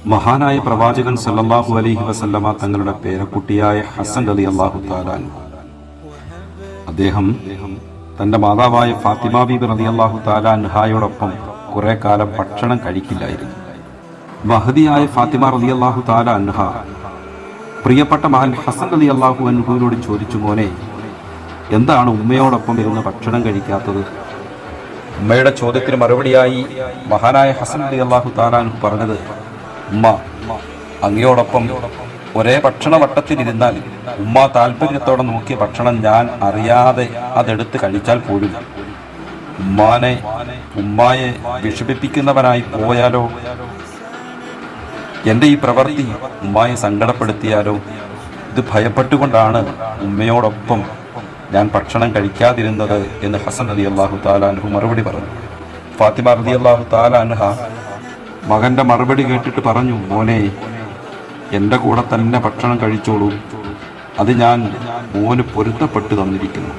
മഹാനായ പ്രവാചകൻ സല്ലല്ലാഹു അലൈഹി വസല്ലമ തങ്ങളുടെ പേരക്കുട്ടിയായ ഹസൻ റളിയല്ലാഹു തആല അൻഹു അദ്ദേഹം തന്റെ മാതാവായ ഫാത്തിമ ബീബി റളിയല്ലാഹു തആല അൻഹായോടൊപ്പം കുറെ കാലം ഭക്ഷണം കഴിക്കില്ലായിരുന്നു. മഹദിയായ ഫാത്തിമ റളിയല്ലാഹു തആല അൻഹ പ്രിയപ്പെട്ട മകൻ ഹസൻ റളിയല്ലാഹു അൻഹുവിനോട് ചോദിച്ചു, മോനെ, എന്താണ് ഉമ്മയോടൊപ്പം ഇരുന്ന് ഭക്ഷണം കഴിക്കാത്തത്? ഉമ്മയുടെ ചോദ്യത്തിന് മറുപടിയായി മഹാനായ ഹസൻ റളിയല്ലാഹു തആല അൻഹു പറഞ്ഞത്, ഉമ്മ അങ്ങയോടൊപ്പം ഒരേ ഭക്ഷണവട്ടത്തിലിരുന്നാൽ ഉമ്മ താല്പര്യത്തോടെ നോക്കിയ ഭക്ഷണം ഞാൻ അറിയാതെ അതെടുത്ത് കഴിച്ചാൽ പോലും ഉമ്മായെ വിഷമിപ്പിക്കുന്നവനായി പോയാലോ, എൻ്റെ ഈ പ്രവൃത്തി ഉമ്മായെ സങ്കടപ്പെടുത്തിയാലോ, ഇത് ഭയപ്പെട്ടുകൊണ്ടാണ് ഉമ്മയോടൊപ്പം ഞാൻ ഭക്ഷണം കഴിക്കാതിരുന്നത് എന്ന് ഹസൻ റളിയല്ലാഹു തആല അൻഹു മറുപടി പറഞ്ഞു. ഫാത്തിമ റളിയല്ലാഹു തആല അൻഹ മകന്റെ മറുപടി കേട്ടിട്ട് പറഞ്ഞു, മോനെ, എൻ്റെ കൂടെ തന്നെ ഭക്ഷണം കഴിച്ചോളൂ, അത് ഞാൻ മോന് പൊരുത്തപ്പെട്ടു തന്നിരിക്കുന്നു.